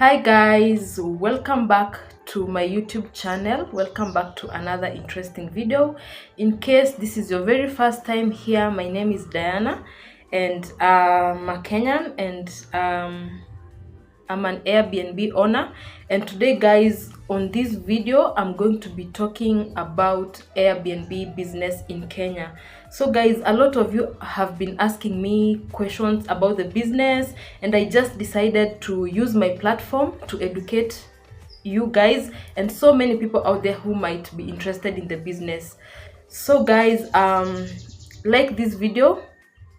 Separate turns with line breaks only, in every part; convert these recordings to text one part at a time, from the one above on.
Hi guys, welcome back to my YouTube channel. Welcome back to another interesting video. In case this is your very first time here, my name is Diana and I'm a Kenyan and I'm an Airbnb owner. And today guys, on this video I'm going to be talking about Airbnb business in Kenya. So guys, a lot of you have been asking me questions about the business, and I just decided to use my platform to educate you guys and so many people out there who might be interested in the business. So guys, like this video,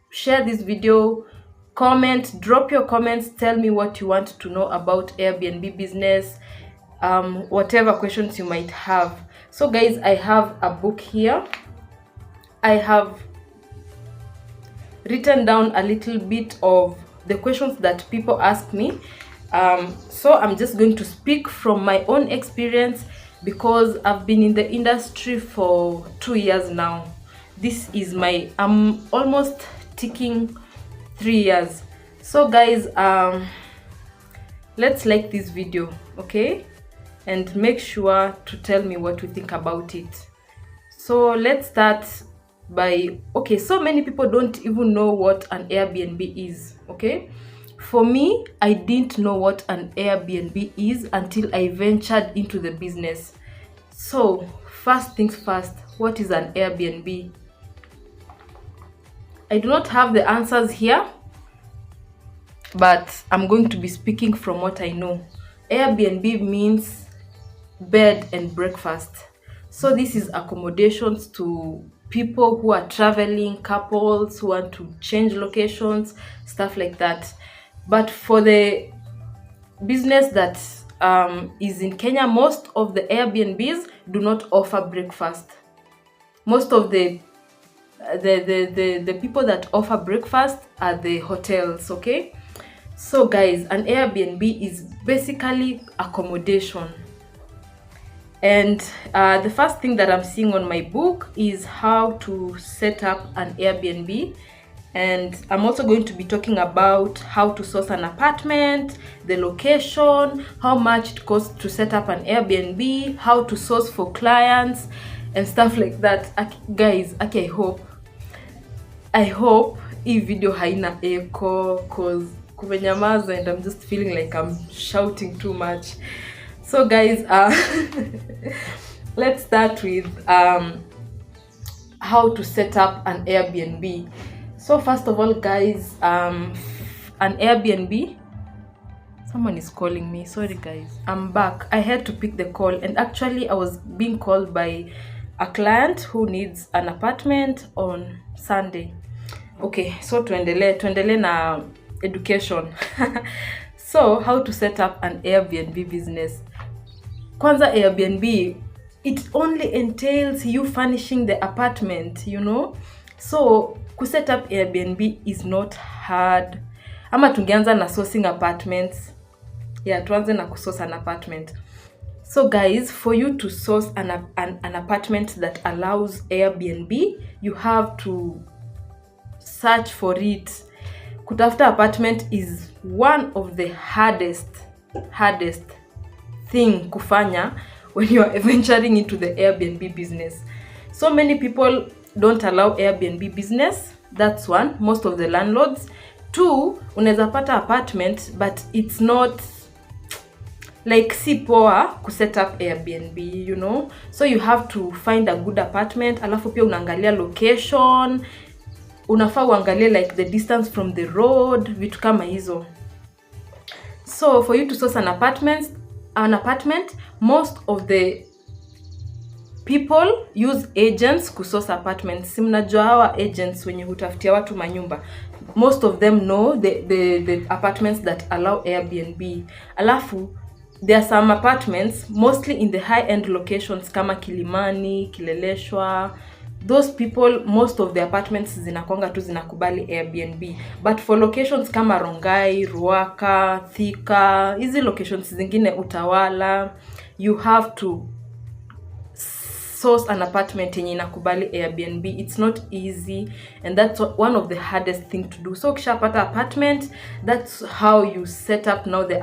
share this video, comment, drop your comments, tell me what you want to know about Airbnb business, whatever questions you might have. So guys, I have a book here. I have written down a little bit of the questions that people ask me. So I'm just going to speak from my own experience because I've been in the industry for 2 years now. This is I'm almost ticking 3 years. So guys, let's like this video, okay, and make sure to tell me what you think about it. So let's start by, okay, so many people don't even know what an Airbnb is. Okay, for me, I didn't know what an Airbnb is until I ventured into the business. So first things first, what is an Airbnb? I do not have the answers here, but I'm going to be speaking from what I know. Airbnb means bed and breakfast. So this is accommodations to people who are traveling, couples who want to change locations, stuff like that. But for the business that is in Kenya, most of the Airbnbs do not offer breakfast. Most of the people that offer breakfast are the hotels. Okay, so guys, an Airbnb is basically accommodation. And the first thing that I'm seeing on my book is how to set up an Airbnb. And I'm also going to be talking about how to source an apartment, the location, how much it costs to set up an Airbnb, how to source for clients and stuff like that. Guys, okay, I hope hii video haina echo cause kumenyamaza and I'm just feeling like I'm shouting too much. So guys, let's start with how to set up an Airbnb. So first of all guys, an Airbnb, someone is calling me, sorry guys, I'm back. I had to pick the call, and actually I was being called by a client who needs an apartment on Sunday. Okay, so tuendele na education. So how to set up an Airbnb business. Kwanza Airbnb, it only entails you furnishing the apartment, you know. So to set up Airbnb is not hard. Ama tungeanza na sourcing apartments. Yeah, tuanze na kusource an apartment. So guys, for you to source an apartment that allows Airbnb, you have to search for it. Kutafuta apartment is one of the hardest thing kufanya when you are venturing into the Airbnb business. So many people don't allow Airbnb business. That's one, most of the landlords. Two, unaweza pata apartment but it's not like si poa ku set up Airbnb, you know. So you have to find a good apartment, alafu pia unaangalia location, unafaa uangalie like the distance from the road, vitu kama hizo. So for you to source an apartment, most of the people use agents ku source apartments. Si mnajua hawa agents wenye hutafutia watu manyumba. Most of them know the apartments that allow Airbnb. Alafu there are some apartments mostly in the high end locations kama Kilimani, Kileleshwa. Those people, most of the apartments zinakwanga tu zinakubali Airbnb. But for locations kama Rongai, Ruaka, Thika, hizi locations zingine Utawala, you have to source an apartment yenye inakubali Airbnb. It's not easy, and that's one of the hardest thing to do. So ukishapata apartment, that's how you set up now the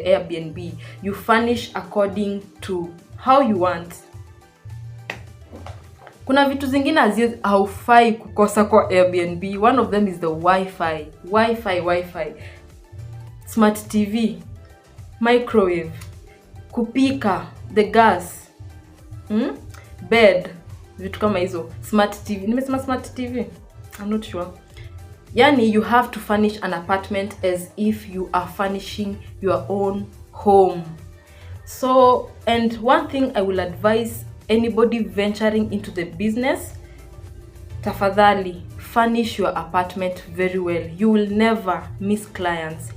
Airbnb. You furnish according to how you want. Kuna vitu zingine haufai kukosa kwa Airbnb. One of them is the Wi-Fi. Smart TV, microwave, kupika, the gas, bed, vitu kama hizo. Smart TV. Nimesema smart TV? I'm not sure. Yani, you have to furnish an apartment as if you are furnishing your own home. So, and one thing I will advise anybody venturing into the business, tafadhali furnish your apartment very well. You will never miss clients.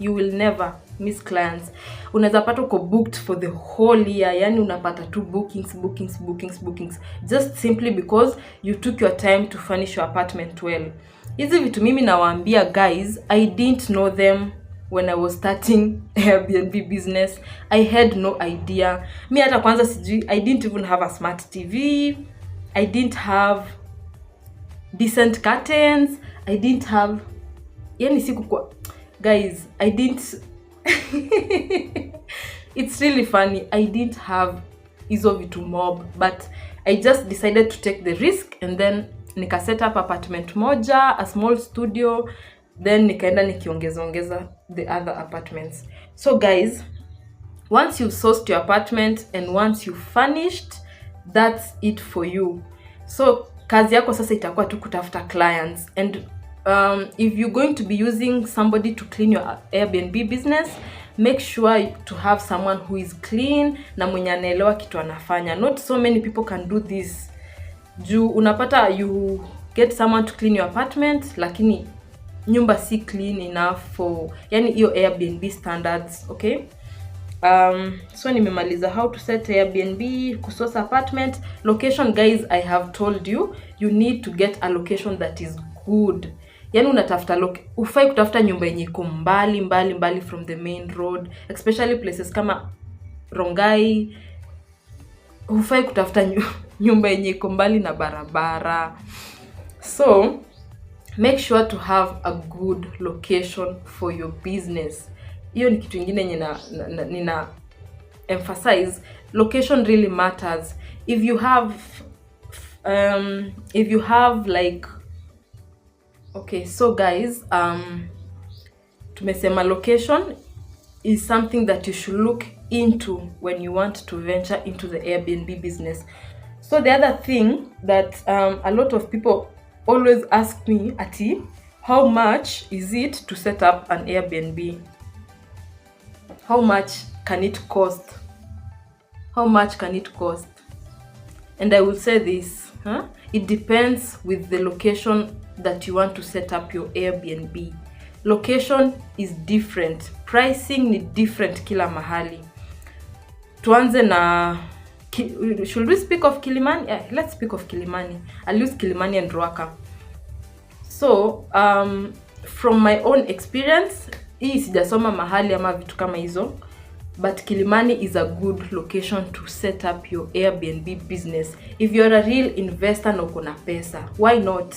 Unaweza pata uko booked for the whole year, yani unapata tu bookings just simply because you took your time to furnish your apartment well. Hizi vitu mimi nawaambia guys, I didn't know them when I was starting Airbnb business. I had no idea. Mi hata kwanza sijui, I didn't even have a smart TV. I didn't have decent curtains. I didn't have, yani siku kwa, guys, I didn't it's really funny. I didn't have hizo vitu mob, but I just decided to take the risk, and then nika set up apartment moja, a small studio, then nikaenda nikiongeza the other apartments. So guys, once you've sourced your apartment and once you've furnished, that's it for you. So kazi yako sasa itakuwa tu kutafuta clients, and if you're going to be using somebody to clean your Airbnb business, make sure to have someone who is clean na mwenye anaelewa kitu anafanya. Not so many people can do this. Juu unapata you get someone to clean your apartment, lakini nyumba si clean enough for, yani hiyo Airbnb standards, okay? So nimemaliza how to set Airbnb, kusource apartment. Location, guys, I have told you, you need to get a location that is good. Yani unatafuta ufai kutafuta nyumba yenye iko mbali from the main road, especially places kama Rongai. Ufai kutafuta nyumba yenye iko mbali na barabara. So make sure to have a good location for your business. Hiyo ni kitu ingine nina emphasize. Location really matters. If you have like, okay, so guys, tumesema location is something that you should look into when you want to venture into the Airbnb business. So the other thing that a lot of people always ask me, Ati, how much is it to set up an Airbnb? How much can it cost? And I will say this, it depends with the location that you want to set up your Airbnb. Location is different. Pricing ni different kila mahali. Tuanze na, should we speak of Kilimani? Yeah, let's speak of Kilimani. I'll use Kilimani and Ruaka. So, from my own experience, hii sijasoma mahali ama vitu kama hizo, but Kilimani is a good location to set up your Airbnb business. If you're a real investor na uko na pesa, why not?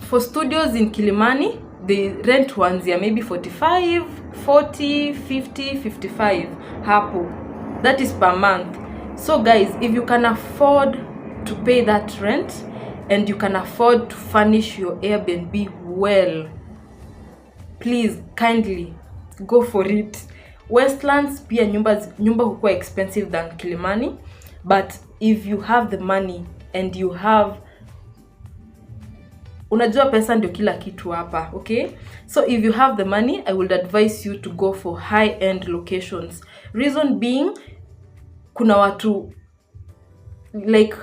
For studios in Kilimani, the rent huanzia maybe 45, 40, 50, 55 hapo. That is per month. So guys, if you can afford to pay that rent and you can afford to furnish your Airbnb well, please kindly go for it. Westlands pia nyumba hukua expensive than Kilimani, but if you have the money and you have, unajua pesa ndio kila kitu hapa, okay? So if you have the money, I would advise you to go for high-end locations. Reason being, kuna watu like,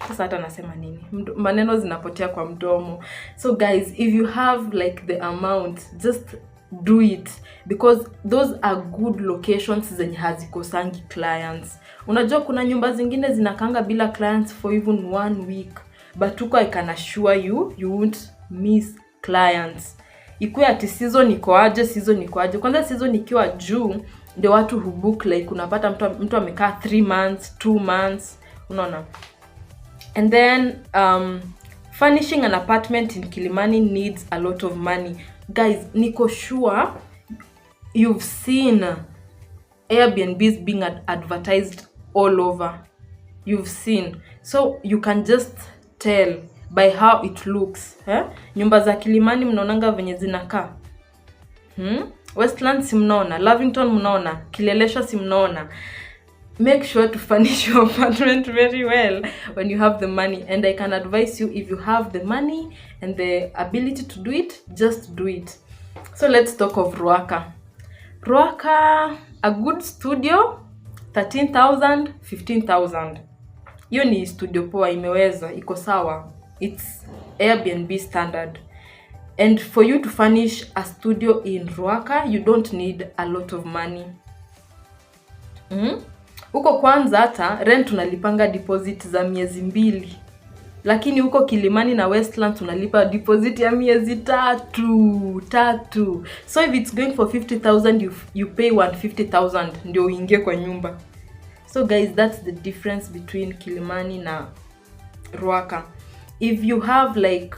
sasa hata nasema nini, maneno zinapotea kwa mdomo. So guys, if you have like the amount, just do it, because those are good locations zenye hazikosangi clients. Unajua kuna nyumba zingine zinakanga bila clients for even 1 week, but uko I can assure you won't miss clients. Ikuwe ati season iko aje. Kwanza season ikiwa juu, ndio watu hubook, like unapata mtu amekaa 3 months, 2 months, unaona. And then furnishing an apartment in Kilimani needs a lot of money. Guys, niko sure you've seen Airbnbs being advertised all over. You've seen. So you can just tell by how it looks. Nyumba za Kilimani mnaonanga venye zinakaa. Westlands si mnaona, Lavington mnaona, Kileleshwa si mnaona. Make sure to furnish your apartment very well when you have the money. And I can advise you, if you have the money and the ability to do it, just do it. So let's talk of Ruaka. Ruaka, a good studio, 13,000, 15,000. Hiyo ni studio poa, imeweza, iko sawa. It's Airbnb standard. And for you to furnish a studio in Ruaka, you don't need a lot of money. Huko kwanza hata rent unalipanga deposit za miezi 2. Lakini huko Kilimani na Westlands unalipa deposit ya miezi 3. So if it's going for 50,000, you pay 150,000 ndio uingie kwa nyumba. So guys, that's the difference between Kilimani na Ruaka. If you have like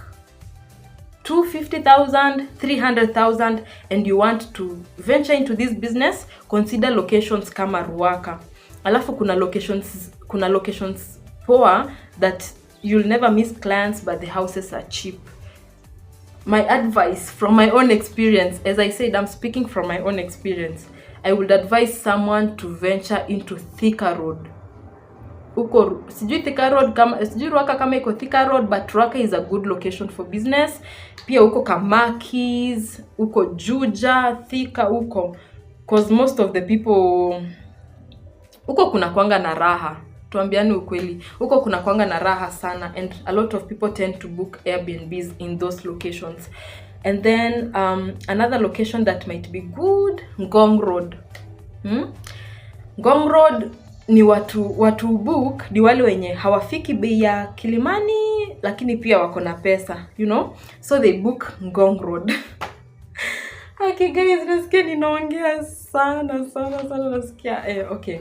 250,000, 300,000 and you want to venture into this business, consider locations kama Ruaka. Alafu kuna locations poa that you'll never miss clients, but the houses are cheap. My advice from my own experience, as I said, I'm speaking from my own experience. I would advise someone to venture into Thika Road. Uko sijui Thika Road kama sijui Ruaka kama iko Thika Road, but Ruaka is a good location for business. Pia uko Kamakis, uko Juja, Thika uko, cause most of the people uko kuna kwanga na raha. Tuambiane ukweli, uko kuna kwanga na raha sana, and a lot of people tend to book Airbnbs in those locations. And then another location that might be good, Ngong Road. Ngong Road ni watu book ni wale wenye hawafiki bei ya Kilimani lakini pia wako na pesa, you know, so they book Ngong Road. Okay guys, nasikia ninaongea sana nasikia okay.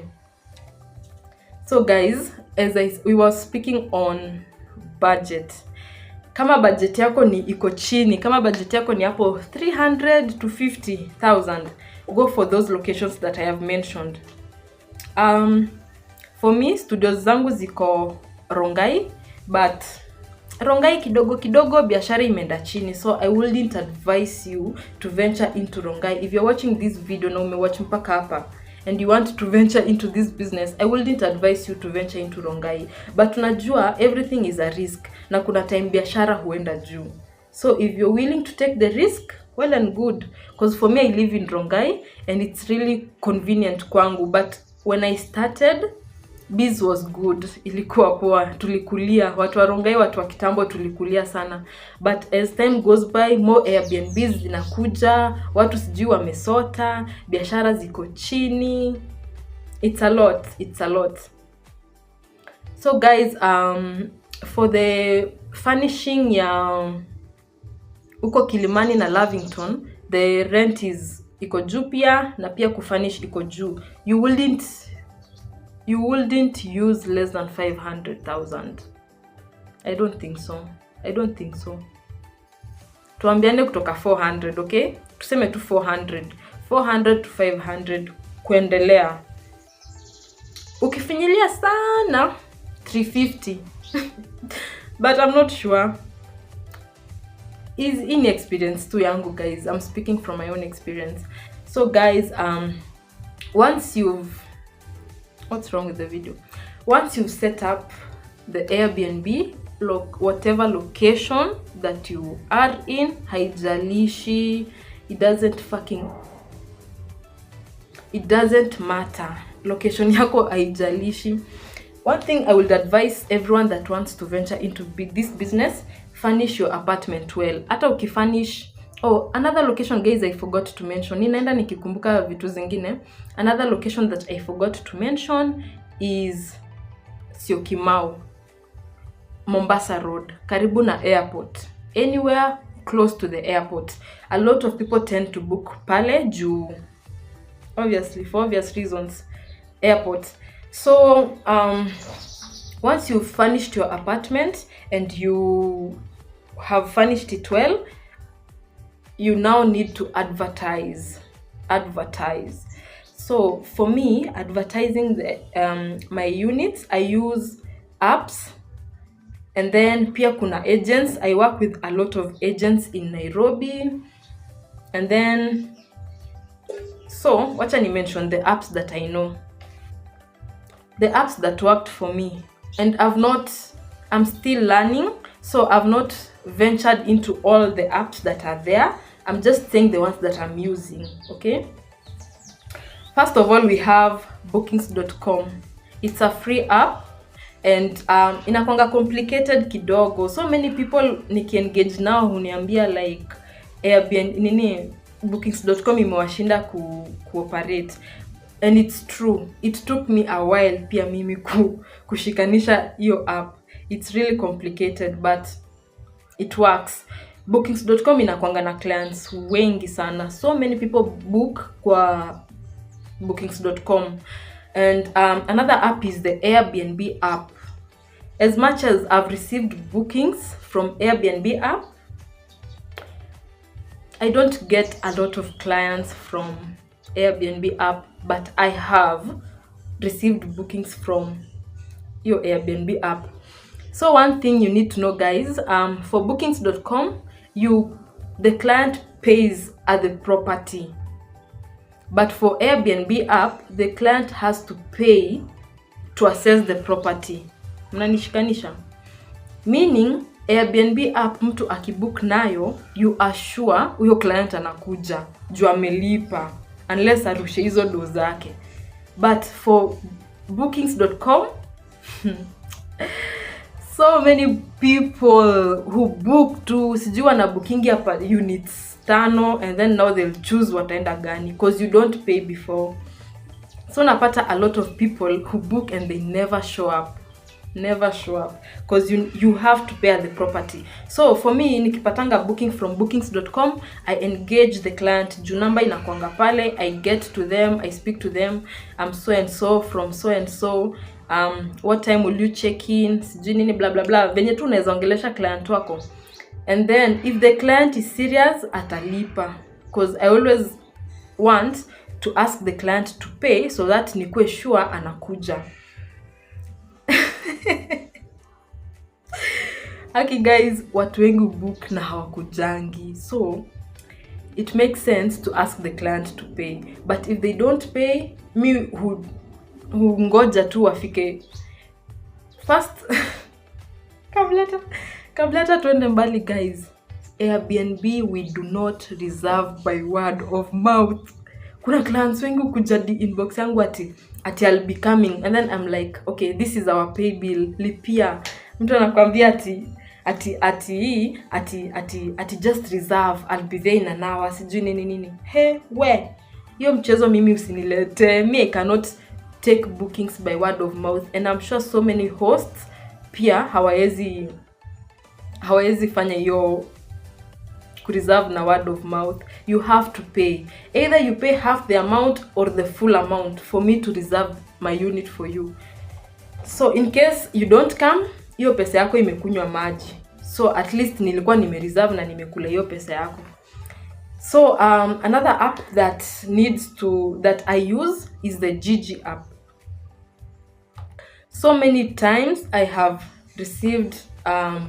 So guys, as we were speaking on budget. Kama budget yako ni iko chini, kama budget yako ni hapo 300 to 50,000, go for those locations that I have mentioned. For me, studios zangu ziko Rongai, but Rongai kidogo biashara imeenda chini, so I wouldn't advise you to venture into Rongai. If you're watching this video na umewatch mpaka hapa and you want to venture into this business, I wouldn't advise you to venture into Rongai. But unajua everything is a risk, na kuna time biashara huenda juu. So if you're willing to take the risk, well and good. Because for me, I live in Rongai and it's really convenient kwangu. But when I started, biz was good. Ilikuwa poa, tulikulia. Watu wa Rongai, watu wa kitambo tulikulia sana. But as time goes by, more Airbnbs zinakuja, watu sijui wamesota, biashara ziko chini. It's a lot. So guys, for the furnishing ya uko Kilimani na Lavington, the rent is iko juu pia, na pia kufurnish iko juu. You wouldn't use less than 500,000. I don't think so. Tuambiane kutoka 400, okay? Tuseme tu 400 to 500 kuendelea. Ukifinyilia sana 350. But I'm not sure. Is inexperience too yangu, guys. I'm speaking from my own experience. So guys, once you've set up the Airbnb, whatever location that you are in, haijalishi, it doesn't matter. Location yako haijalishi. One thing I would advise everyone that wants to venture into this business, furnish your apartment well. Hata ukifurnish, another location, guys, I forgot to mention. Ninaenda nikikumbuka vitu zingine. Another location that I forgot to mention is Syokimau, Mombasa Road, karibu na airport. Anywhere close to the airport. A lot of people tend to book pale juu obviously, for obvious reasons, airport. So once you've furnished your apartment and you have furnished it well, you now need to advertise. So for me, advertising my units, I use apps, and then pia kuna agents. I work with a lot of agents in Nairobi. And then, so wacha ni mention the apps that I know, the apps that worked for me. And I'm still learning, so I've not ventured into all the apps that are there. I'm just saying the ones that I'm using, okay? First of all, we have bookings.com. It's a free app, and inakwanga complicated kidogo. So many people nikiengage now huniambia like Airbnb bookings.com imewashinda cooperate. And it's true. It took me a while pia mimi kushikanisha hiyo app. It's really complicated, but it works. Bookings.com inakwanga na clients wengi sana. So many people book kwa bookings.com. And another app is the Airbnb app. As much as I've received bookings from Airbnb app, I don't get a lot of clients from Airbnb app, but I have received bookings from your Airbnb app. So one thing you need to know, guys, for bookings.com, the client pays at the property. But for Airbnb app, the client has to pay to access the property. Mnanishikanisha? Meaning, Airbnb app mtu akibook nayo, you are sure huyo client anakuja, juu amelipa, unless arushe hizo do zake. But for bookings.com, so many people who book to sijui wana booking hapa units 5, and then now they'll choose wataenda gani, because you don't pay before. So napata a lot of people who book and they never show up because you have to pay at the property. So for me, nikipatanga booking from bookings.com, I engage the client, juu namba inakwanga pale, I get to them, I speak to them, I'm so and so from so and so, what time will you check in, sijui nini blah blah blah, venye tu unaweza ongelesha client wako. And then if the client is serious, atalipa, because I always want to ask the client to pay so that nikuwe sure anakuja. Okay guys, watu wengi book na hawakujangi, so it makes sense to ask the client to pay. But if they don't pay, me ngoja tu wafike first. Kabla tuende mbali guys, Airbnb we do not reserve by word of mouth. Kuna clients wengi kuja inbox yangu ati I'll be coming, and then I'm like, okay, this is our pay bill, lipia. Mtu anakuambia ati just reserve, I'll be there in an hour, sijui nini. Hey, we, hiyo mchezo mimi usinilete. Me, I cannot take bookings by word of mouth, and I'm sure so many hosts pia hawawezi fanya hiyo kureserve na word of mouth. You have to pay. Either you pay half the amount or the full amount for me to reserve my unit for you. So in case you don't come, hiyo pesa yako imekunywa maji. So at least nilikuwa nimereserve na nimekula hiyo pesa yako. So another app that I use is the Gigi app. So many times I have received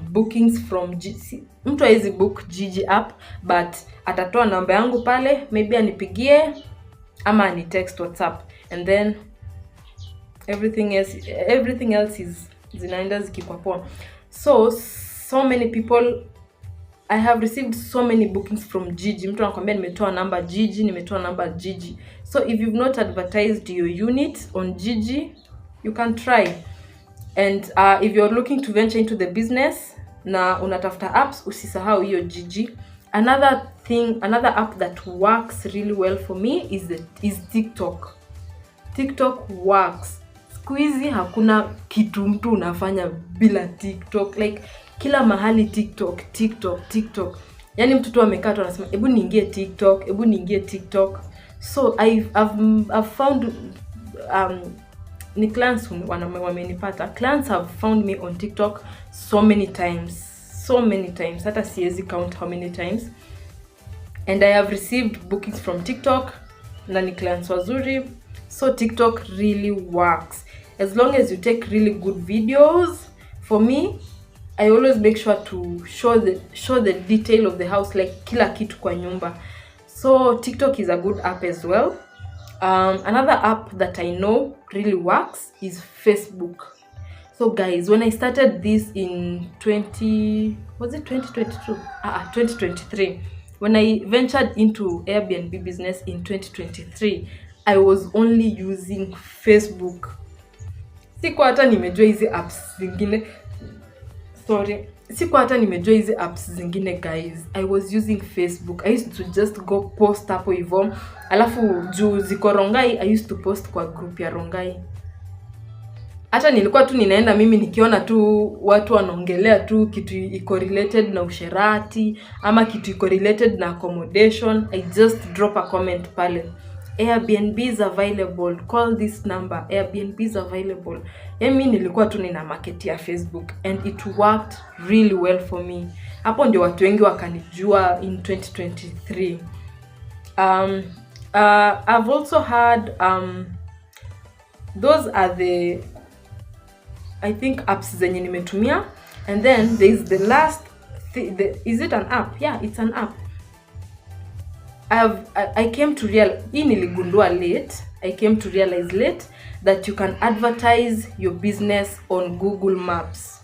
bookings from Gigi. Mtu haizi book Gigi app, but atatoa namba yangu pale, maybe anipigie ama ani text WhatsApp, and then everything else is zinaenda zikikuwa poa. So many people, I have received so many bookings from Gigi. Mtu anakuambia nimetoa namba Gigi. So if you've not advertised your unit on Gigi, you can try. And if you're looking to venture into the business na unatafuta apps, usisahau hiyo Gigi. Another app that works really well for me is TikTok. TikTok works. Siku hizi hakuna kitu mtu unafanya bila TikTok. Like kila mahali TikTok. Yaani mtu tu amekaa tu anasema, "Ebu niingie TikTok." So I've found ni clients wamenipata. Clients have found me on TikTok so many times, hata siwezi count how many times, and I have received bookings from TikTok na ni clients wazuri. So TikTok really works as long as you take really good videos. For me, I always make sure to show the detail of the house, like kila kitu kwa nyumba. So TikTok is a good app as well. Another app that I know really works is Facebook. So guys, when I started this in 2023, when I ventured into Airbnb business in 2023, I was only using Facebook. Sikuwa hata nimejua hizi apps zingine, guys. I was using Facebook. I used to just go post hapo hivyo. Alafu juu ziko Rongai, I used to post kwa group ya Rongai. Hata nilikuwa tu ninaenda mimi nikiona tu watu wanaongelea tu kitu iko related na usherati ama kitu iko related na accommodation, I just drop a comment pale. Airbnb is available, call this number, Airbnb is available. Mimi nilikuwa tu nina market ya Facebook and it worked really well for me. Hapo ndio watu wengi wakanijua in 2023. I've also had those are the I think apps zenye nimetumia, and then there is the last is it an app? Yeah, it's an app. I came to realize late that you can advertise your business on Google Maps.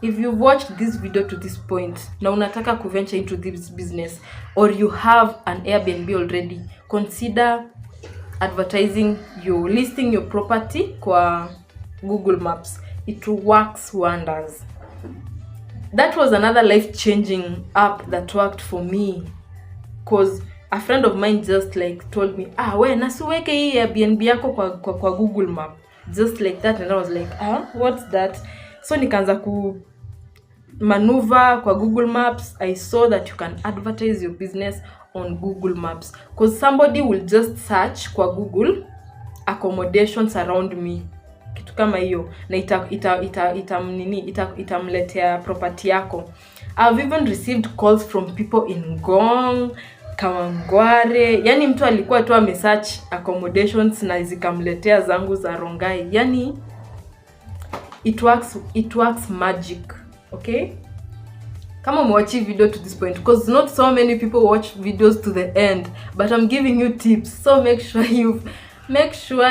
If you've watched this video to this point, na unataka kuventure into this business, or you have an Airbnb already, consider listing your property kwa Google Maps. It works wonders. That was another life-changing app that worked for me, because a friend of mine just like told me, we nasiweke hii Airbnb yako kwa Google Map, just like that, and I was like, what's that? So nikaanza ku maneuver kwa Google Maps. I saw that you can advertise your business on Google Maps, because somebody will just search kwa Google accommodations around me, kitu kama hiyo, na itamletea property yako. I've even received calls from people in Ngong, Kawangware. Yani mtu alikuwa tu amesearch accommodations na zikamletea zangu za Rongai. Yani it works magic. Okay, kama umewatch video to this point, because not so many people watch videos to the end, but I'm giving you tips. So make sure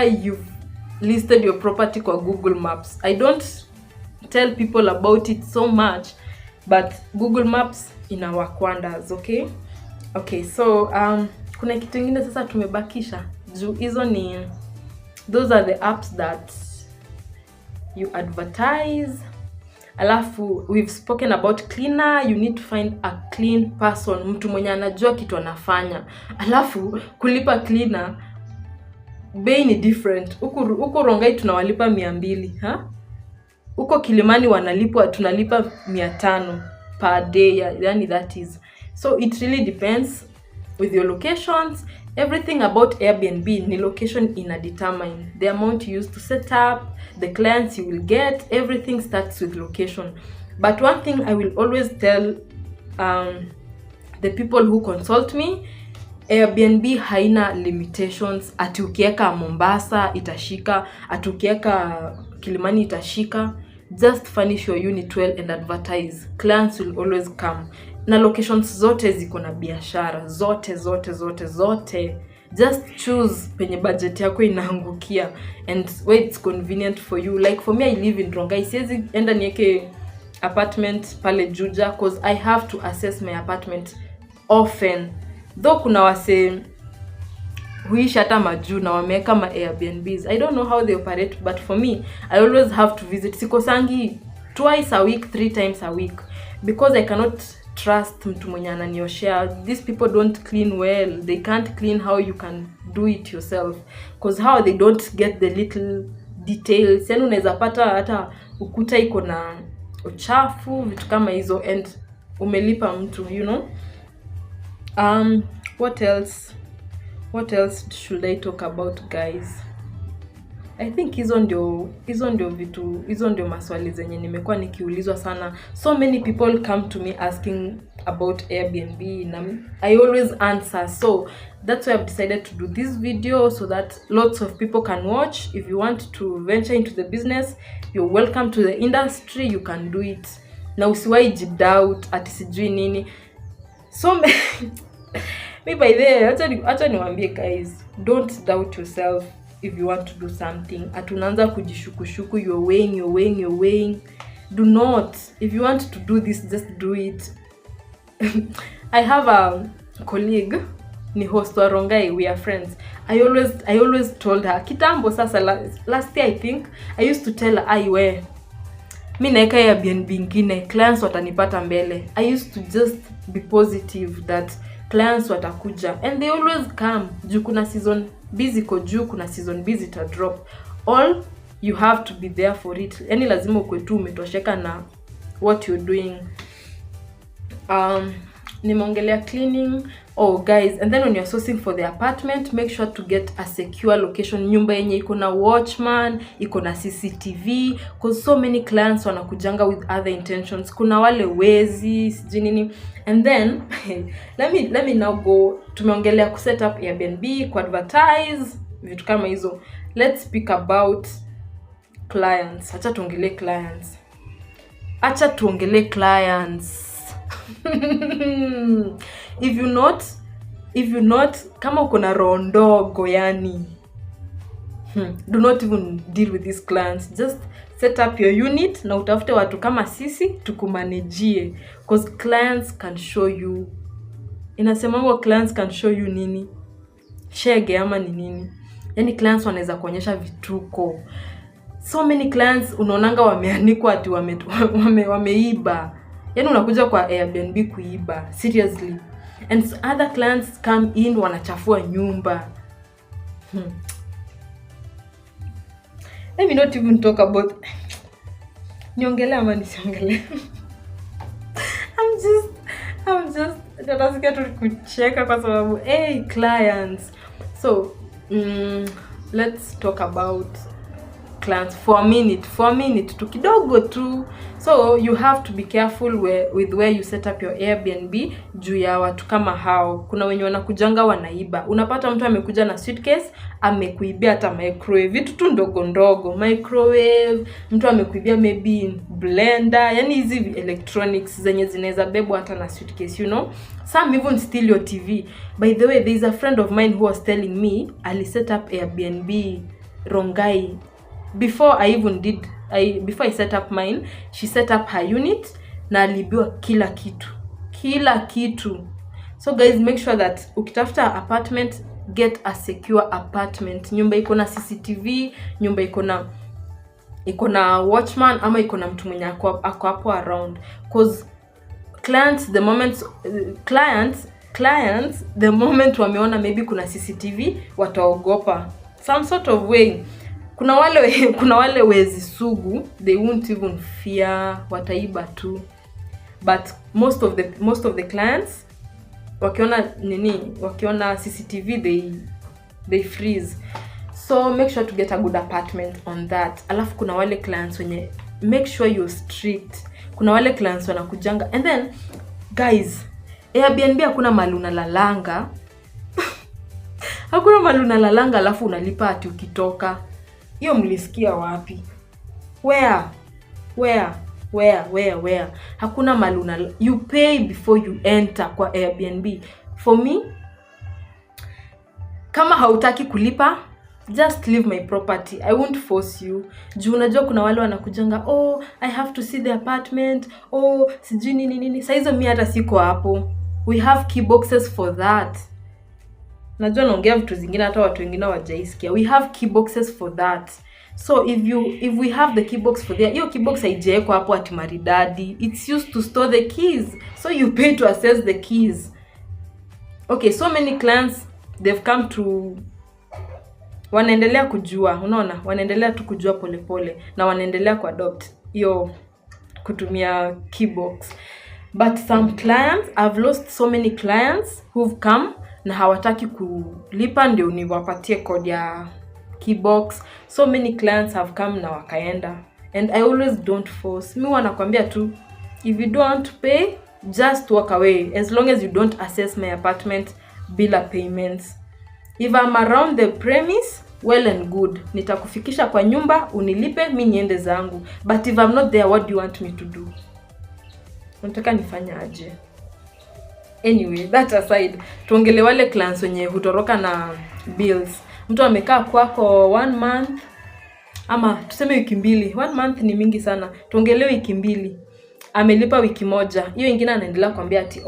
you've listed your property kwa Google Maps. I don't tell people about it so much, but Google Maps ina work wonders. Okay, so kuna kitu kingine sasa tumebakisha. Those are the apps that you advertise. Alafu we've spoken about cleaner. You need to find a clean person, mtu mwenye anajua kitu anafanya. Alafu kulipa cleaner, bei ni different. Huko Rongai tunawalipa 200, Huko Kilimani tunalipa 500 per day, yani that is. So it really depends with your locations. Everything about Airbnb ni location determine the amount you use to set up, the clients you will get. Everything starts with location. But one thing I will always tell the people who consult me, Airbnb haina limitations. Ati ukieka Mombasa itashika, ati ukieka Kilimani itashika. Just furnish your unit well and advertise. Clients will always come. Na locations zote ziko na biashara, zote. Just choose penye budget yako inaangukia and where it's convenient for you. Like for me, I live in Rongai. Siwezi enda nieke apartment pale Juja, because I have to assess my apartment often. Though kuna wase huishi hata majuu na wameka ma Airbnbs. I don't know how they operate, but for me, I always have to visit. Sikosangi twice a week, 3 times a week, because I cannot trust mtu mwenye ananioshea. These people don't clean well. They can't clean how you can do it yourself, because how they don't get the little details. Yani unaweza pata hata ukuta iko na uchafu, vitu kama hizo, and umelipa mtu, What What else should I talk about, guys? I think hizo ndio maswali zenye nimekuwa nikiulizwa sana. So many people come to me asking about Airbnb and I always answer. So that's why I've decided to do this video so that lots of people can watch. If you want to venture into the business, you're welcome to the industry, you can do it. Na usiwahi jidoubt ati sijui nini. So me by there, acha niwaambie guys, don't doubt yourself. If you want to do something, atunaanza kujishukushuku, you're weighing. Do not. If you want to do this, just do it. I have a colleague, ni host wa Rongai, we are friends. I always told her, kitambo sasa, last year I think, I used to tell her, aiwe, mi naeka Airbnb ingine, clients watanipata mbele. I used to just be positive that clients watakuja, and they always come. Juu kuna season busy ko juu, kuna season busy ta drop. All you have to be there for it. Yani lazima ukwe tu umetosheka na what you're doing. Nimeongelea cleaning. Oh guys, and then when you're sourcing for the apartment, make sure to get a secure location. Nyumba yenye iko na watchman, iko na CCTV, because so many clients wanakujanga with other intentions. Kuna wale wezi, sijui nini. And then let me now go. Tumeongelea ku set up Airbnb, ku advertise, vitu kama hizo. Let's speak about clients. Acha tuongelee clients. If you not kama uko na roho ndogo yani, do not even deal with these clients. Just set up your unit na utafute watu kama sisi tukumanejie, because clients can show you, inasemwa clients can show you nini, shege ama ni nini. Yani clients wanaweza kuonyesha vituko. So many clients unaonanga wameanikwa ati wameiba. Yani unakuja kwa Airbnb kuiba, seriously. And other clients come in wanachafua nyumba. Let me not even talk about niongele ama nisiongele. I'm just nataka tu kucheka kwa sababu clients. So let's talk about clients for a minute tu kidogo tu. So you have to be careful with where you set up your Airbnb juu ya watu kama hao. Kuna wenye wanakujanga wanaiba. Unapata mtu amekuja na suitcase, amekuibia hata microwave, vitu tu ndogo microwave, mtu amekuibia maybe blender, yani hizi electronics zenye zinaweza bebwa hata na suitcase, you know. Some even steal your TV. By the way, there is a friend of mine who was telling me ali set up Airbnb Rongai. Before I set up mine, she set up her unit na alibiwa kila kitu. So guys, make sure that ukitafuta apartment, get a secure apartment. Nyumba iko na CCTV, nyumba iko na watchman, ama iko na mtu mwenye ako hapo around, because clients the moment wameona maybe kuna CCTV wataogopa some sort of way. Kuna wale wezi sugu, they won't even fear, wataiba tu. But most of the clients wakiona CCTV they freeze. So make sure to get a good apartment on that. Alafu kuna wale clients wenye make sure you're strict. Kuna wale clients wanakujanga, and then guys, Airbnb hakuna mahali unalalanga. Hakuna mahali unalalanga alafu unalipa ati ukitoka. Hiyo mlisikia wapi? Where? Hakuna mahali you pay before you enter kwa Airbnb. For me, kama hautaki kulipa, just leave my property. I won't force you. Juu unajua kuna wale wanakujanga, I have to see the apartment, sijui nini. Sasa hizo mimi hata siko hapo. We have key boxes for that. Najua naongea vitu zingine hata watu wengine hawajaisikia. We have key boxes for that. So if we have the key box for there, hiyo key box haijawekwa hapo ati maridadi. It's used to store the keys. So you pay to access the keys. Okay, so many clients, they've come to, wanaendelea kujua, unaona? Wanaendelea tu kujua pole na wanaendelea kuadopt hiyo kutumia key box. But some clients, I've lost so many clients who've come na hawataki kulipa ndio niwapatie code ya keybox. So many clients have come na wakaenda, and I always don't force. Mi wanakwambia tu, if you don't want to pay, just walk away, as long as you don't access my apartment bila payments. If I'm around the premise, well and good, nitakufikisha kwa nyumba unilipe, mi niende zangu. But if I'm not there, what do you want me to do? Unataka nifanye aje? Anyway, that aside, tuongele wale clients wenye hutoroka na bills. Mtu amekaa kwako 1 month ama tuseme wiki 2. 1 month ni mingi sana. Tuongele wiki 2. Amelipa wiki 1. Hiyo ingine anaendelea kuambia ati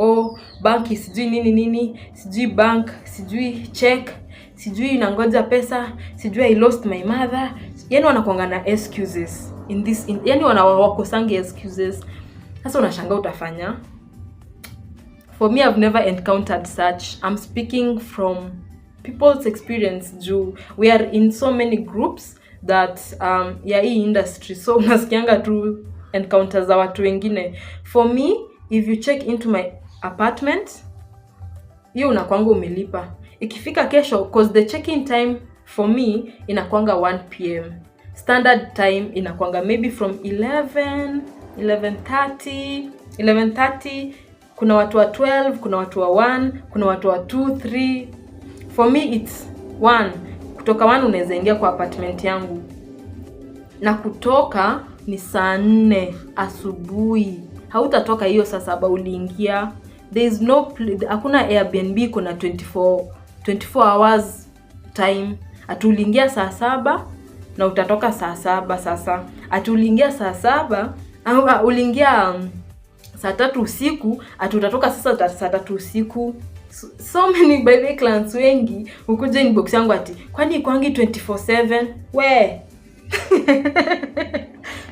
banki sijui nini, sijui bank, sijui check, sijui nangoja pesa, sijui I lost my mother. Yaani wanakuanga na excuses yaani wanawakosangi excuses. Sasa unashangaa utafanya. For me, I've never encountered such. I'm speaking from people's experience. We are in so many groups that hii industry, so unasikianga tu encounters za watu wengine. For me, if you check into my apartment, hiyo unakuanga umelipa. Ikifika kesho, cause the check-in time for me inakuanga 1 PM. Standard time inakuanga maybe from 11:30. Kuna watu wa 12, kuna watu wa 1, kuna watu wa 2, 3. For me it's 1. Kutoka 1 unaweza ingia kwa apartment yangu. Na kutoka ni saa 4 asubuhi. Hautatoka hiyo saa 7 uliingia. There is hakuna Airbnb kuna 24 hours time. Atuliingia saa 7 na utatoka saa 7 sasa. Atuliingia saa 7 au uliingia saa 3 usiku, utatoka sasa saa 3 usiku. So many baby clients wengi ukuja inbox yangu ati, kwani kwangi 24/7? We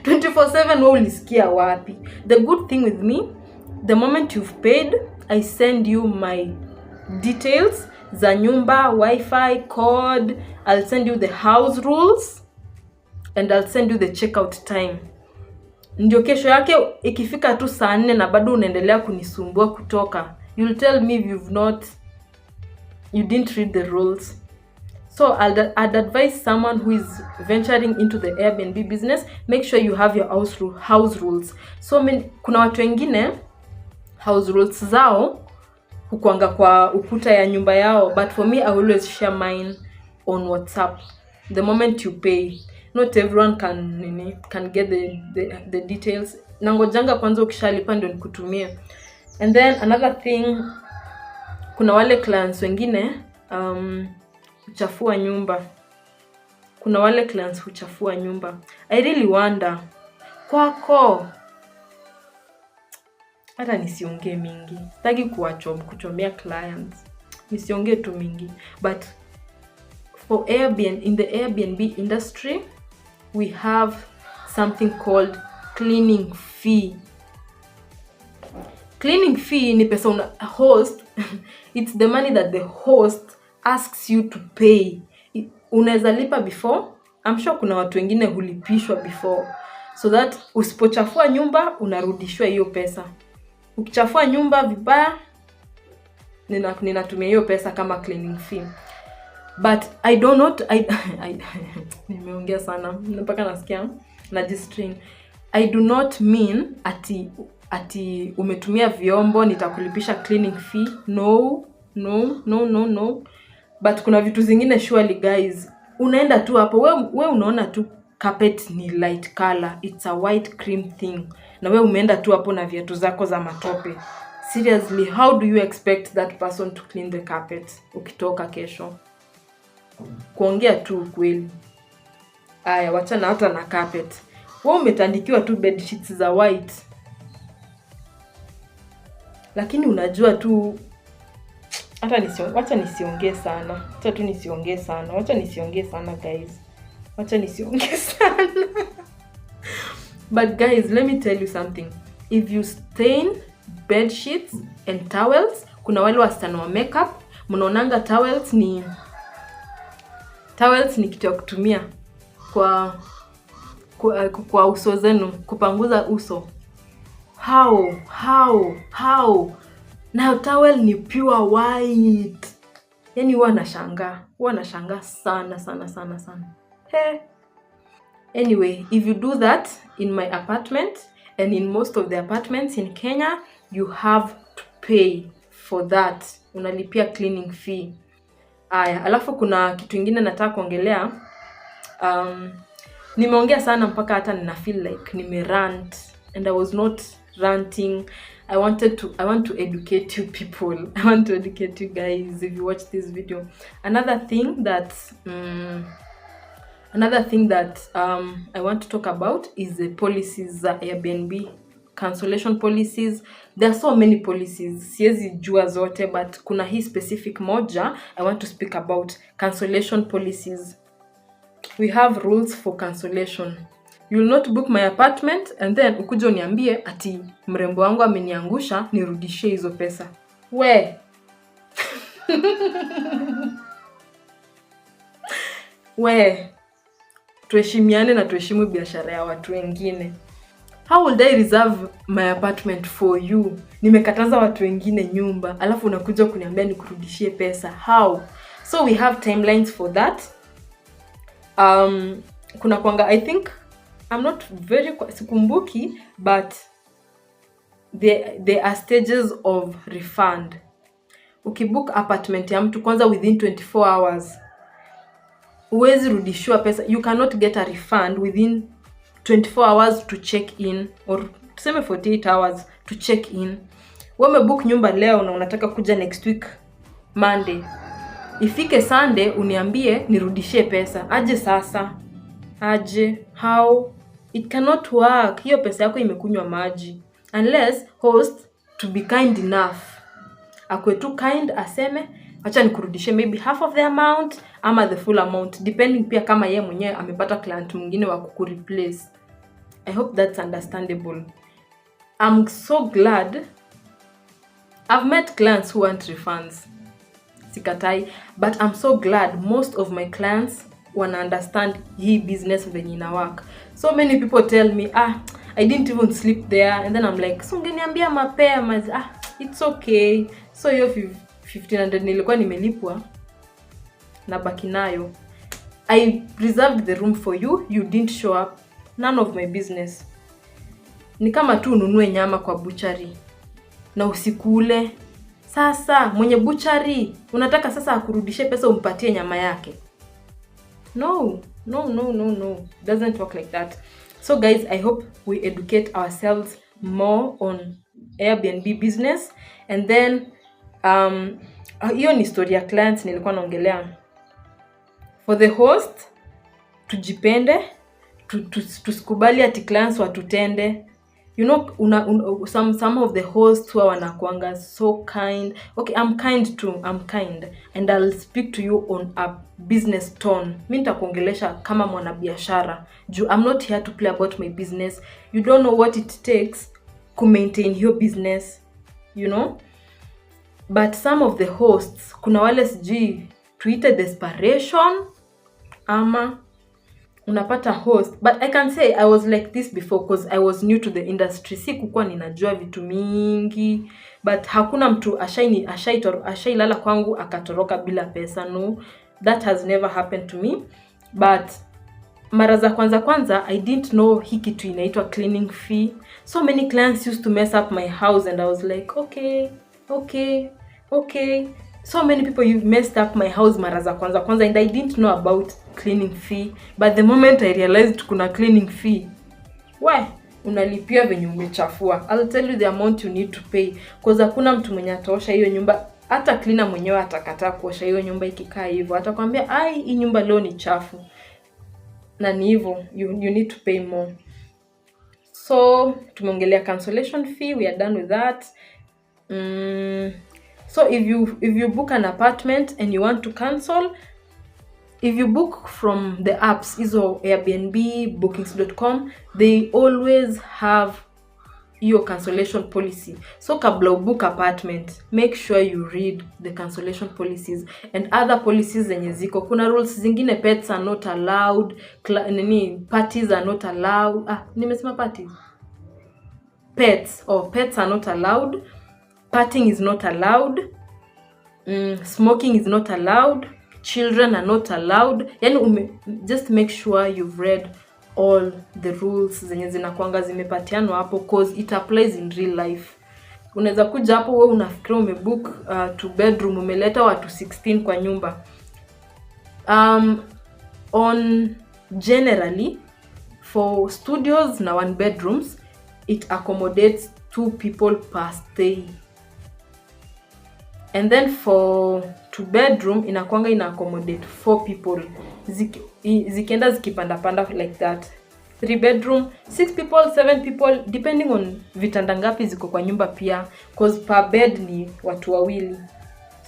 24/7 wewe ulisikia wapi? The good thing with me, the moment you've paid, I send you my details za nyumba, wifi, code, I'll send you the house rules, and I'll send you the checkout time. Ndio kesho yake ikifika tu saa 4 na bado unaendelea kunisumbua kutoka, you'll tell me you didn't read the rules. So I'd advise someone who is venturing into the Airbnb business, make sure you have your house rules. So kuna watu wengine house rules zao hukuanga kwa ukuta ya nyumba yao, but for me I always share mine on WhatsApp. The moment you pay, not everyone can get the details. Nangojanga kwanza ukishalipa ndio nikutumie. And then another thing, kuna wale clients wengine huchafua nyumba. I really wonder kwako, hata nisiongee mingi, sitaki kuchomea clients, nisiongee tu mingi, but for Airbnb, in the Airbnb industry, we have something called cleaning fee. Cleaning fee ni pesa una host it's the money that the host asks you to pay. Unaweza lipa before. I'm sure kuna watu wengine hulipishwa before, so that usipochafua nyumba unarudishwa hiyo pesa. Ukichafua nyumba vibaya, ninatumia hiyo pesa kama cleaning fee. But I don't know, nimeongea sana mpaka nasikia najistrain. I do not mean ati umetumia vyombo nitakulipisha cleaning fee. No. But kuna vitu zingine surely guys, unaenda tu hapo, we unaona tu carpet ni light color, it's a white cream thing, na we umeenda tu hapo na viatu zako za matope. Seriously, how do you expect that person to clean the carpet ukitoka kesho? Kuongea tu kweli. Aya, wachana hata na carpet. Wewe umetandikiwa tu bed sheets za white, lakini unajua tu wacha nisiongee sana. Wacha nisiongee sana guys. But guys, let me tell you something. If you stain bed sheets and towels, kuna wale wasichana wa makeup, mnaonanga towels ni kitu ya kutumia kwa uso zenu, kupanguza uso. How? Now towel ni pure white. Yani huwa nashangaa sana. He. Anyway, if you do that in my apartment and in most of the apartments in Kenya, you have to pay for that. Unalipia cleaning fee. Aya, alafu kuna kitu ingine nataka kuongelea. Nimeongea sana mpaka hata nina feel like nimerant, and I was not ranting. I want to educate you people. I want to educate you guys if you watch this video. Another thing that I want to talk about is the policies za Airbnb, cancellation policies. There are so many policies, siwezi jua zote, but kuna hii specific moja I want to speak about, cancellation policies. We have rules for cancellation. You will not book my apartment and then ukuja uniambie ati mrembo wangu ameniangusha nirudishie hizo pesa. We we tuheshimiane na tuheshimu biashara ya watu wengine. How would I reserve my apartment for you? Nimekataza watu wengine nyumba, alafu unakuja kuniambia nikurudishie pesa. How? So we have timelines for that. Kuna kwanga, I think, I'm not very sikumbuki, but there are stages of refund. Ukibook apartment ya mtu kwanza within 24 hours, huwezi rudishiwa pesa. You cannot get a refund within 24 hours to check in, or tuseme 48 hours to check in. Wewe umebook nyumba leo na unataka kuja next week Monday. Ifike Sunday uniambie nirudishie pesa. Aje sasa? Aje? How? It cannot work. Hiyo pesa yako imekunywa maji. Unless host to be kind enough. Akwe tu kind aseme, acha nikurudishie maybe half of the amount ama the full amount, depending pia kama yeye mwenyewe amepata client mwingine wa kukureplace. I hope that's understandable. I'm so glad. I've met clients who want refunds. Sikatai, but I'm so glad most of my clients wanna understand hii business venye ina work. So many people tell me, I didn't even sleep there, and then I'm like, so ungeniambia mapema. It's okay. So hiyo 1500 nilikuwa nimelipwa na baki nayo. I reserved the room for you, you didn't show up. None of my business. Ni kama tu ununue nyama kwa butchery na usikule. Sasa mwenye butchery unataka sasa akurudishie pesa umpatie nyama yake? No. Doesn't work like that. So guys, I hope we educate ourselves more on Airbnb business. And then hiyo ni story ya clients nilikuwa naongelea. For the host, tujipende, tusikubali ati clients watutende. You know, some of the hosts who wanakuanga so kind. Okay, I'm kind too. I'm kind. And I'll speak to you on a business tone. Mimi nitakuongelesha kama mwanabiashara. I'm not here to play about my business. You don't know what it takes to maintain your business, you know? But some of the hosts, kuna wale sijui tuite desperation ama unapata host. But I can say I was like this before because I was new to the industry. Sikukuwa ninajua vitu mingi, but hakuna mtu ashailala kwangu akatoroka bila pesa. No, that has never happened to me. But mara za kwanza I didn't know hii kitu inaitwa cleaning fee. So many clients used to mess up my house and I was like, okay. So many people you messed up my house mara za kwanza and I didn't know about cleaning fee. But the moment I realized kuna cleaning fee, unalipia venye umechafua. I'll tell you the amount you need to pay because hakuna mtu mwenye ataosha hiyo nyumba. Hata cleaner mwenyewe atakataa kuosha hiyo nyumba ikikaa hivyo. Atakwambia hii nyumba leo ni chafu. Na ni hivyo, you need to pay more. So tumeongelea cancellation fee, we are done with that. So if you book an apartment and you want to cancel, if you book from the apps, izo Airbnb, bookings.com, they always have your cancellation policy. So kabla book apartment, make sure you read the cancellation policies and other policies zenye ziko. Kuna rules zingine, pets are not allowed, parties are not allowed. Nimesema parties. Pets are not allowed. Partying is not allowed. Smoking is not allowed, children are not allowed. Yani just make sure you've read all the rules zenye zinakuanga zimepatianwa hapo, cause it applies in real life. Unaweza kuja hapo wewe unafikiria umebook 2 bedroom, umeleta watu 16 kwa nyumba. On generally for studios na 1 bedrooms, it accommodates 2 people per stay. And then for 2 bedroom inakuanga ina accommodate 4 people. Zikienda zikipanda like that. 3 bedroom, 6 people, 7 people, depending on vitanda ngapi ziko kwa nyumba pia, cause per bed ni watu wawili.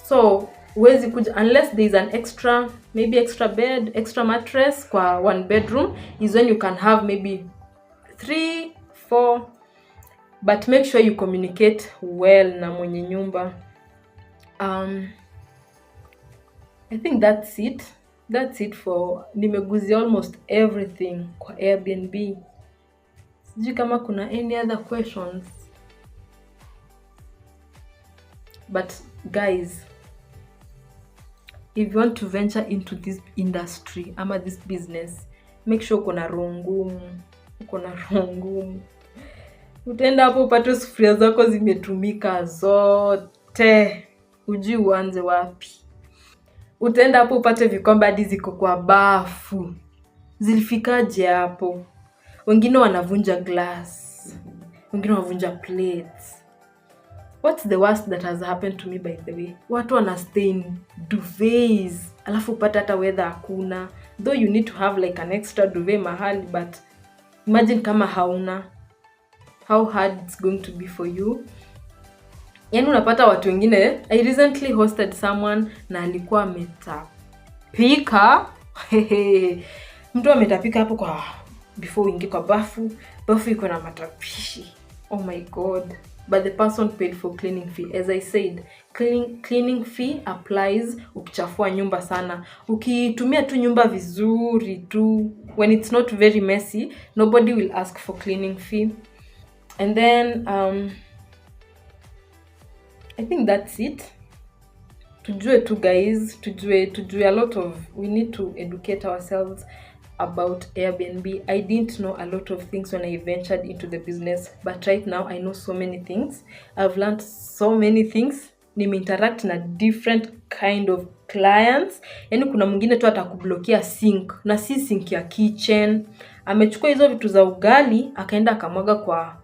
So huwezi kuja unless there is an extra, maybe extra bed, extra mattress kwa 1 bedroom, is when you can have maybe 3, 4, but make sure you communicate well na mwenye nyumba. I think that's it. That's it for nimeguzia almost everything kwa Airbnb. Sijui kama kuna any other questions. But guys, if you want to venture into this industry ama this business, make sure uko na roho ngumu. Utaenda hapo upate sufuria zako zimetumika zote, hujui uanze wapi. Utaenda hapo upate vikombe hadi ziko kwa bafu. Zilifikaje hapo? Wengine wanavunja glass, wengine wanavunja plates. What's the worst that has happened to me by the way? Watu wana stain duvets, alafu upata hata weather hakuna. Though you need to have like an extra duvet mahali, but imagine kama hauna, how hard it's going to be for you. Yani unapata watu wengine. I recently hosted someone na alikuwa ametapika. Mtu ametapika hapo kwa before uingie kwa bafu iko na matapishi. Oh my god. But the person paid for cleaning fee. As I said, cleaning fee applies ukichafua nyumba sana. Ukitumia tu nyumba vizuri tu, when it's not very messy, nobody will ask for cleaning fee. And then I think that's it. Tujue tu guys, tujue a lot of, we need to educate ourselves about Airbnb. I didn't know a lot of things when I ventured into the business, but right now I know so many things. I've learned so many things. Interact na different kind of clients. Yani kuna mwingine tu atakublokia sink, na si sink ya kitchen. Amechukua hizo vitu za ugali, akaenda akamwaga kwa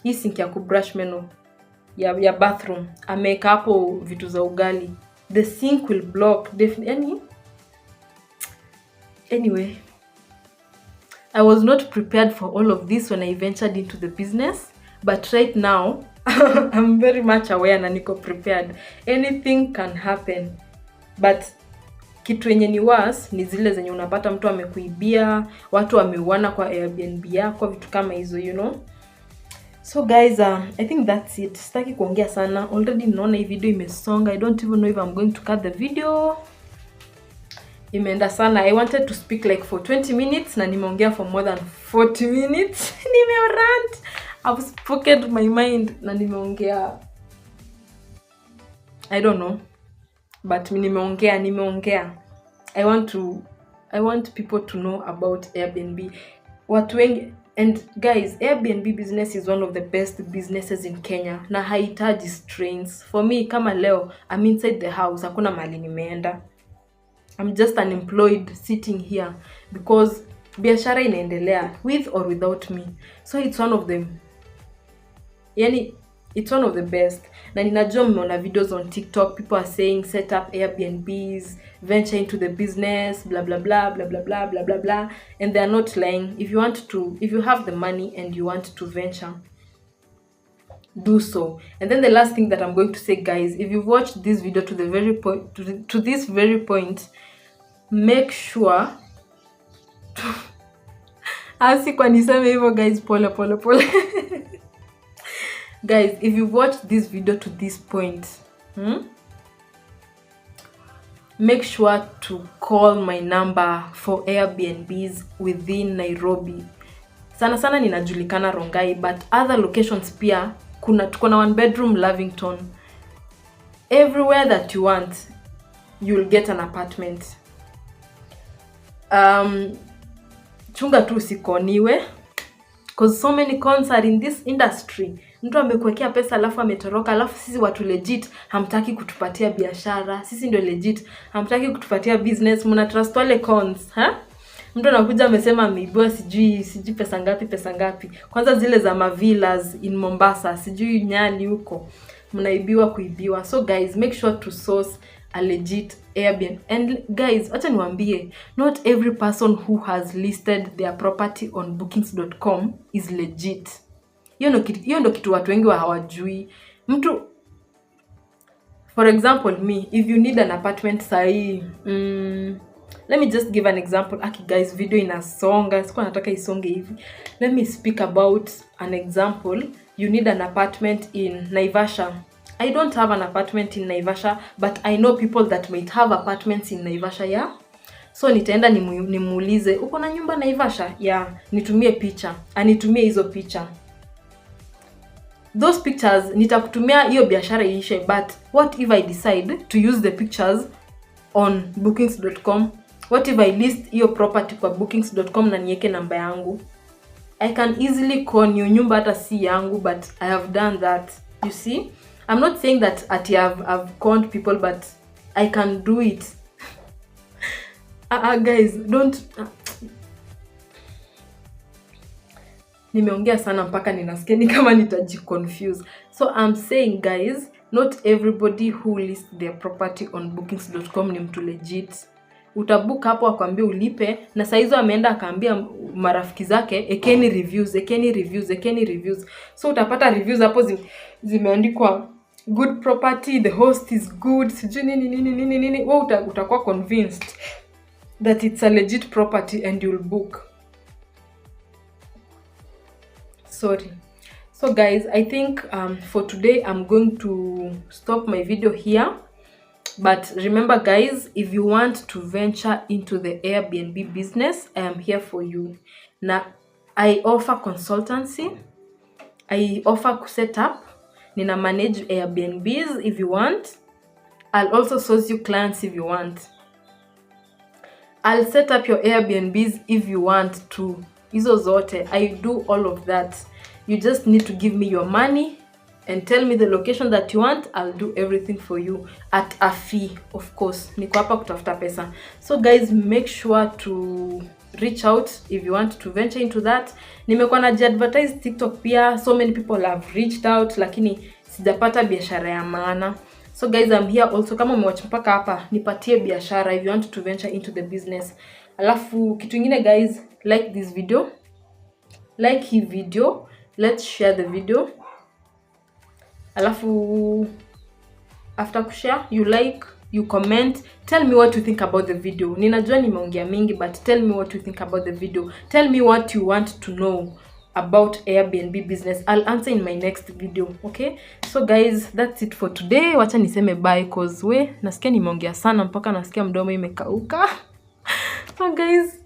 hii sink ya kubrush meno ya bathroom. Ameweka hapo vitu za ugali. The sink will block definitely. Anyway, I was not prepared for all of this when I ventured into the business, but right now I'm very much aware na niko prepared. Anything can happen, but kitu yenye ni worse ni zile zenye unapata mtu amekuibia, watu wameuana kwa Airbnb yako, vitu kama hizo, you know. So guys, I think that's it. Sitaki kuongea sana. Already naona hii video imesonga. I don't even know if I'm going to cut the video. Imeenda sana. I wanted to speak like for 20 minutes na nimeongea for more than 40 minutes. Nimerant. I've spoken my mind na nimeongea. I don't know. But nimeongea. I want people to know about Airbnb. Watu wengi. And guys, Airbnb business is one of the best businesses in Kenya. Na haitaji strains. For me, kama leo, I'm inside the house. Hakuna mahali nimeenda. I'm just unemployed sitting here because biashara inaendelea with or without me. So it's one of them. It's one of the best. Na ninajua mmeona videos on TikTok, people are saying set up Airbnbs, venture into the business, blah blah blah blah blah blah blah blah blah, and they are not lying. If you have the money and you want to venture, do so. And then the last thing that I'm going to say, guys, if you've watched this video to the very point, to this very point, make sure asi kwa niseme hivyo guys, pole guys, if you watched this video to this point, make sure to call my number for Airbnbs within Nairobi. Sana ninajulikana Rongai, but other locations pia tuko na 1 bedroom Lavington. everywhere that you want, you'll get an apartment. Chunga tu usikoniwe, because so many cons are in this industry. Mtu amekuwekea pesa alafu ametoroka, alafu sisi watu legit hamtaki kutupatia biashara. Sisi ndio legit hamtaki kutupatia business. Mna trust wale cons, Mtu anakuja amesema ameibiwa sijui pesa ngapi. Kwanza zile za mavillas in Mombasa, sijui Nyali huko. Mnaibiwa kuibiwa. So guys, make sure to source a legit Airbnb. And guys, acha niwaambie, not every person who has listed their property on bookings.com is legit. Hiyo ndo kitu watu wengi hawajui. Mtu, for example me, if you need an apartment sahi, let me just give an example. Aki guys, video inasonga, sikuwa nataka isonge hivi. Let me speak about an example. You need an apartment in Naivasha. I don't have an apartment in Naivasha, but I know people that might have apartments in Naivasha, yeah? So nitaenda nimuulize, uko na nyumba Naivasha? Yeah, nitumie picha. Anitumie hizo picha. Those pictures, nitakutumia hiyo biashara iishe, but what if I decide to use the pictures on bookings.com? What if I list hiyo property kwa bookings.com na niweke namba yangu? I can easily call you, nyumba hata si yangu, but I have done that. You see? I'm not saying that I've conned people, but I can do it. Guys, don't... Nimeongea sana mpaka ninasikia ni kama nitajiconfuse. So I'm saying guys, not everybody who lists their property on bookings.com ni mtu legit. Utabook hapo akwambia ulipe, na saa hizo ameenda akaambia marafiki zake ekeni reviews. So utapata reviews hapo zimeandikwa good property, the host is good, sijui nini. Wewe utakuwa convinced that it's a legit property and you'll book. Sorry. So guys, I think for today I'm going to stop my video here. But remember guys, if you want to venture into the Airbnb business, I am here for you. Now, I offer consultancy. I offer set up. Nina manage Airbnbs if you want. I'll also source you clients if you want. I'll set up your Airbnbs if you want to. Hizo zote. I do all of that. You just need to give me your money and tell me the location that you want. I'll do everything for you at a fee, of course. Niko hapa kutafuta pesa. So guys, make sure to reach out if you want to venture into that. Nimekuwa najiadvertise TikTok pia. So many people have reached out, lakini sijapata biashara ya maana. So guys, I'm here also. Kama umewatch mpaka hapa, nipatie biashara if you want to venture into the business. Alafu kitu ingine guys, like this video. Like hii video. Let's share the video. Alafu after kushare, you like, you comment, tell me what you think about the video. Ninajua nimeongea mingi, but tell me what you think about the video. Tell me what you want to know about Airbnb business. I'll answer in my next video, okay? So guys, that's it for today. Wacha niseme bye cause nasikia nimeongea sana mpaka nasikia mdomo imekauka. So guys,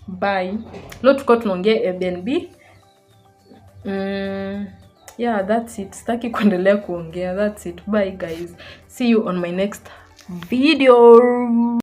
bye. Leo tuko tunaongea Airbnb. Yeah, that's it. Sitaki kuendelea kuongea. That's it. Bye guys. See you on my next video.